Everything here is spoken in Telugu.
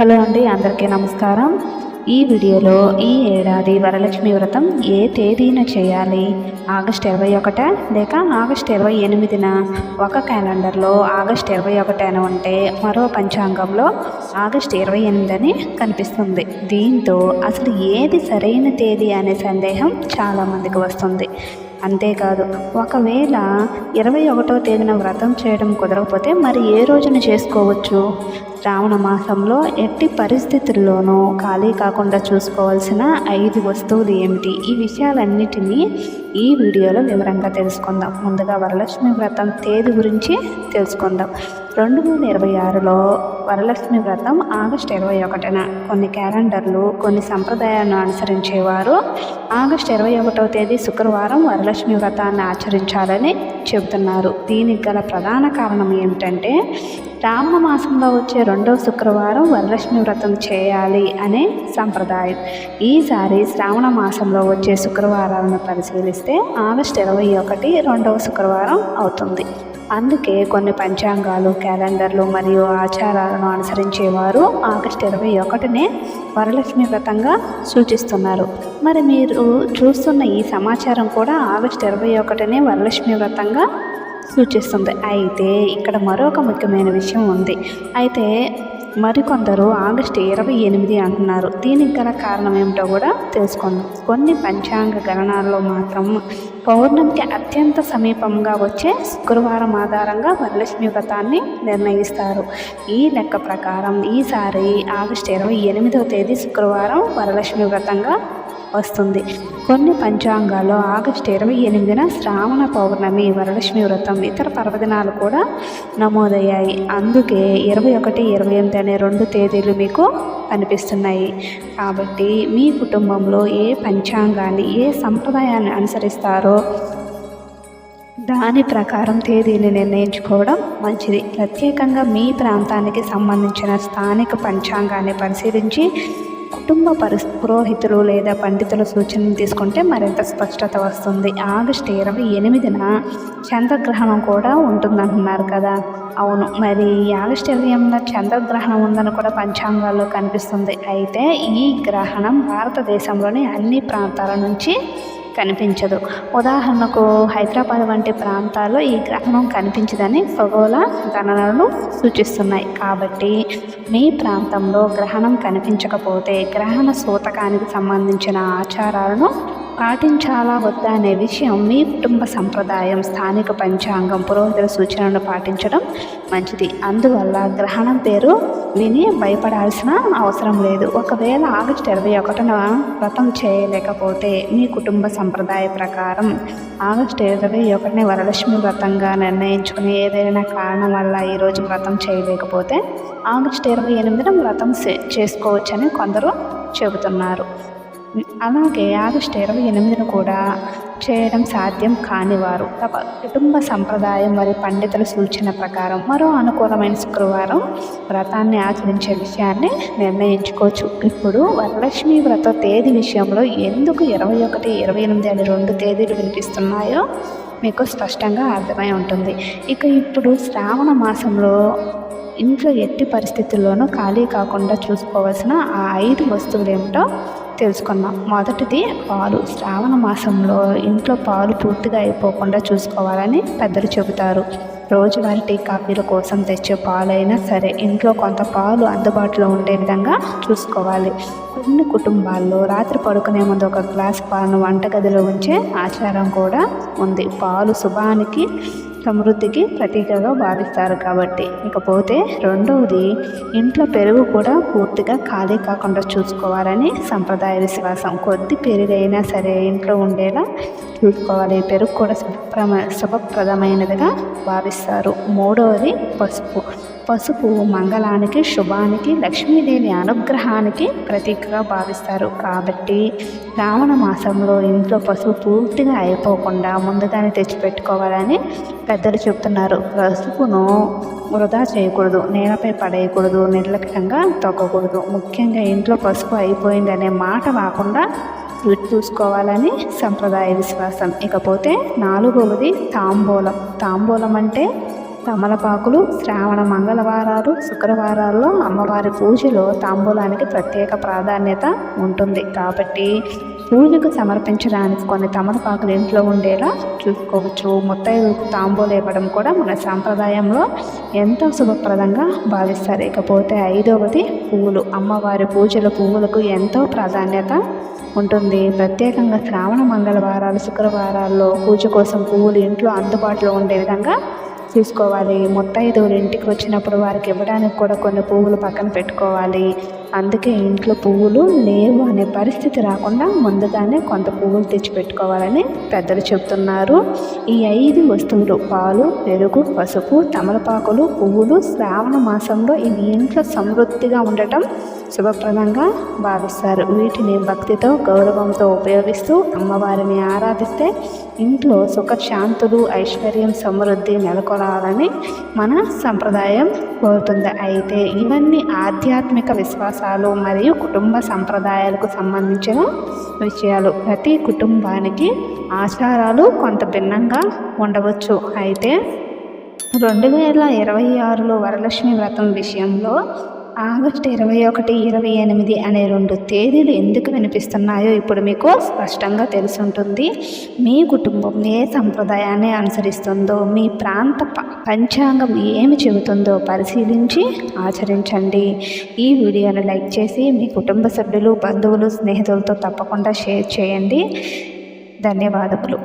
హలో అండి, అందరికీ నమస్కారం. ఈ వీడియోలో ఈ ఏడాది వరలక్ష్మి వ్రతం ఏ తేదీన చేయాలి, ఆగస్టు 21 లేక ఆగస్టు 28న? ఒక క్యాలెండర్లో ఆగస్టు 21 అని ఉంటే మరో పంచాంగంలో ఆగస్టు 28 అని కనిపిస్తుంది. దీంతో అసలు ఏది సరైన తేదీ అనే సందేహం చాలామందికి వస్తుంది. అంతేకాదు, ఒకవేళ 21వ తేదీన వ్రతం చేయడం కుదరకపోతే మరి ఏ రోజున చేసుకోవచ్చు? శ్రావణ మాసంలో ఎట్టి పరిస్థితుల్లోనూ ఖాళీ కాకుండా చూసుకోవాల్సిన 5 వస్తువులు ఏమిటి? ఈ విషయాలన్నిటినీ ఈ వీడియోలో వివరంగా తెలుసుకుందాం. ముందుగా వరలక్ష్మి వ్రతం తేదీ గురించి తెలుసుకుందాం. 2026లో వరలక్ష్మి వ్రతం ఆగస్టు 21న. కొన్ని క్యాలెండర్లు, కొన్ని సంప్రదాయాలను అనుసరించేవారు ఆగస్టు 21వ తేదీ శుక్రవారం వరలక్ష్మి వ్రతాన్ని ఆచరించాలని చెబుతున్నారు. దీనికి గల ప్రధాన కారణం ఏమిటంటే, శ్రావణ మాసంలో వచ్చే 2వ శుక్రవారం వరలక్ష్మి వ్రతం చేయాలి అనే సంప్రదాయం. ఈసారి శ్రావణ మాసంలో వచ్చే శుక్రవారాలను పరిశీలిస్తే ఆగస్టు 21 2వ శుక్రవారం అవుతుంది. అందుకే కొన్ని పంచాంగాలు, క్యాలెండర్లు మరియు ఆచారాలను అనుసరించేవారు ఆగస్టు 21నే వరలక్ష్మి వ్రతంగా సూచిస్తున్నారు. మరి మీరు చూస్తున్న ఈ సమాచారం కూడా ఆగస్టు 21నే వరలక్ష్మి వ్రతంగా సూచిస్తుంది. అయితే ఇక్కడ మరొక ముఖ్యమైన విషయం ఉంది. అయితే మరికొందరు ఆగస్టు 28 అంటున్నారు. దీనికి గల కారణం ఏమిటో కూడా తెలుసుకుందాం. కొన్ని పంచాంగ గణనాల్లో మాత్రం పౌర్ణమికి అత్యంత సమీపంగా వచ్చే శుక్రవారం ఆధారంగా వరలక్ష్మి వ్రతాన్ని నిర్ణయిస్తారు. ఈ లెక్క ప్రకారం ఈసారి ఆగస్టు 28వ తేదీ శుక్రవారం వరలక్ష్మి వ్రతంగా వస్తుంది. కొన్ని పంచాంగాల్లో ఆగస్టు 28న శ్రావణ పౌర్ణమి, వరలక్ష్మి వ్రతం, ఇతర పర్వదినాలు కూడా నమోదయ్యాయి. అందుకే 21, 28 అనే 2 తేదీలు మీకు కనిపిస్తున్నాయి. కాబట్టి మీ కుటుంబంలో ఏ పంచాంగాన్ని, ఏ సంప్రదాయాన్ని అనుసరిస్తారో దాని ప్రకారం తేదీని నిర్ణయించుకోవడం మంచిది. ప్రత్యేకంగా మీ ప్రాంతానికి సంబంధించిన స్థానిక పంచాంగాన్ని పరిశీలించి కుటుంబ పురోహితులు లేదా పండితుల సూచనలు తీసుకుంటే మరింత స్పష్టత వస్తుంది. ఆగస్టు 28న చంద్రగ్రహణం కూడా ఉంటుందంటున్నారు కదా. అవును, మరి ఆగస్టు 28న చంద్రగ్రహణం ఉందని కూడా పంచాంగాల్లో కనిపిస్తుంది. అయితే ఈ గ్రహణం భారతదేశంలోని అన్ని ప్రాంతాల నుంచి కనిపించదు. ఉదాహరణకు హైదరాబాద్ వంటి ప్రాంతాల్లో ఈ గ్రహణం కనిపించదని ఖగోళ గణనలు సూచిస్తున్నాయి. కాబట్టి మీ ప్రాంతంలో గ్రహణం కనిపించకపోతే గ్రహణ సూతకానికి సంబంధించిన ఆచారాలను పాటించాలా వద్దా అనే విషయం మీ కుటుంబ సంప్రదాయం, స్థానిక పంచాంగం, పురోహితుల సూచనలను పాటించడం మంచిది. అందువల్ల గ్రహణం పేరు విని భయపడాల్సిన అవసరం లేదు. ఒకవేళ ఆగస్టు 21న వ్రతం చేయలేకపోతే మీ కుటుంబ సంప్రదాయ ప్రకారం ఆగస్టు 21నే వరలక్ష్మి వ్రతంగా నిర్ణయించుకుని ఏదైనా కారణం వల్ల ఈరోజు వ్రతం చేయలేకపోతే ఆగస్టు 28న వ్రతం చేసుకోవచ్చని కొందరు చెబుతున్నారు. అలాగే ఆగస్టు 28ను కూడా చేయడం సాధ్యం కానివారు తమ కుటుంబ సంప్రదాయం మరియు పండితుల సూచన ప్రకారం మరో అనుకూలమైన శుక్రవారం వ్రతాన్ని ఆచరించే విషయాన్ని నిర్ణయించుకోవచ్చు. ఇప్పుడు వరలక్ష్మి వ్రత తేదీ విషయంలో ఎందుకు 21, 28 అనే 2 తేదీలు వినిపిస్తున్నాయో మీకు స్పష్టంగా అర్థమై ఉంటుంది. ఇప్పుడు శ్రావణ మాసంలో ఇంట్లో ఎట్టి పరిస్థితుల్లోనూ ఖాళీ కాకుండా చూసుకోవాల్సిన ఆ 5 వస్తువులు ఏమిటో తెలుసుకున్నాం. మొదటిది పాలు. శ్రావణ మాసంలో ఇంట్లో పాలు పూర్తిగా అయిపోకుండా చూసుకోవాలని పెద్దలు చెబుతారు. రోజువారీ టీ, కాఫీల కోసం తెచ్చే పాలైనా సరే ఇంట్లో కొంత పాలు అందుబాటులో ఉండే విధంగా చూసుకోవాలి. కొన్ని కుటుంబాల్లో రాత్రి పడుకునే ముందు ఒక గ్లాస్ పాలను వంటగదిలో ఉంచే ఆచారం కూడా ఉంది. పాలు శుభానికి, సమృద్ధికి ప్రతీకగా భావిస్తారు కాబట్టి. ఇకపోతే రెండవది, ఇంట్లో పెరుగు కూడా పూర్తిగా ఖాళీ కాకుండా చూసుకోవాలని సంప్రదాయ విశ్వాసం. కొద్ది పెరుగైనా సరే ఇంట్లో ఉండేలా చూసుకోవాలి. పెరుగు కూడా శుభప్రదమైనదిగా భావిస్తారు. మూడవది పసుపు. పసుపు మంగళానికి, శుభానికి, లక్ష్మీదేవి అనుగ్రహానికి ప్రతీకగా భావిస్తారు. కాబట్టి శ్రావణ మాసంలో ఇంట్లో పసుపు పూర్తిగా అయిపోకుండా ముందుగానే తెచ్చిపెట్టుకోవాలని పెద్దలు చెబుతున్నారు. పసుపును వృధా చేయకూడదు, నేలపై పడేయకూడదు, నిర్లక్ష్యంగా తొక్కకూడదు. ముఖ్యంగా ఇంట్లో పసుపు అయిపోయిందనే మాట రాకుండా చూసుకోవాలని సంప్రదాయ విశ్వాసం. ఇకపోతే నాలుగవది తాంబూలం. తాంబూలం అంటే తమలపాకులు శ్రావణ మంగళవారాలు శుక్రవారాల్లో అమ్మవారి పూజలో తాంబూలానికి ప్రత్యేక ప్రాధాన్యత ఉంటుంది కాబట్టి పూజకు సమర్పించడానికి కొన్ని తమలపాకులు ఇంట్లో ఉండేలా చూసుకోవచ్చు. ముత్తైదులకు తాంబూలం ఇవ్వడం కూడా మన సాంప్రదాయంలో ఎంతో శుభప్రదంగా భావిస్తారు. ఇకపోతే 5వది పువ్వులు. అమ్మవారి పూజల పువ్వులకు ఎంతో ప్రాధాన్యత ఉంటుంది. ప్రత్యేకంగా శ్రావణ మంగళవారాలు శుక్రవారాల్లో పూజ కోసం పువ్వులు ఇంట్లో అందుబాటులో ఉండే విధంగా చూసుకోవాలి. ముత్తైదువులు ఇంటికి వచ్చినప్పుడు వారికి ఇవ్వడానికి కూడా కొన్ని పువ్వులు పక్కన పెట్టుకోవాలి. అందుకే ఇంట్లో పువ్వులు లేవు అనే పరిస్థితి రాకుండా ముందుగానే కొంత పువ్వులు తెచ్చి పెట్టుకోవాలని పెద్దలు చెబుతున్నారు. ఈ 5 వస్తువులు పాలు, పెరుగు, పసుపు, తమలపాకులు, పువ్వులు శ్రావణ మాసంలో ఇవి ఇంట్లో సమృద్ధిగా ఉండటం శుభప్రదంగా భావిస్తారు. వీటిని భక్తితో గౌరవంతో ఉపయోగిస్తూ అమ్మవారిని ఆరాధిస్తే ఇంట్లో సుఖశాంతులు ఐశ్వర్యం సమృద్ధి నెలకొలాలని మన సంప్రదాయం కోరుతుంది. అయితే ఇవన్నీ ఆధ్యాత్మిక విశ్వాసాలు మరియు కుటుంబ సంప్రదాయాలకు సంబంధించిన విషయాలు. ప్రతి కుటుంబానికి ఆచారాలు కొంత భిన్నంగా ఉండవచ్చు. అయితే 2026లో వరలక్ష్మి వ్రతం విషయంలో ఆగస్టు 21, 28 అనే 2 తేదీలు ఎందుకు వినిపిస్తున్నాయో ఇప్పుడు మీకు స్పష్టంగా తెలుసుంటుంది. మీ కుటుంబం ఏ సంప్రదాయాన్ని అనుసరిస్తుందో, మీ ప్రాంత పంచాంగం ఏమి చెబుతుందో పరిశీలించి ఆచరించండి. ఈ వీడియోను లైక్ చేసి మీ కుటుంబ సభ్యులు, బంధువులు, స్నేహితులతో తప్పకుండా షేర్ చేయండి. ధన్యవాదములు.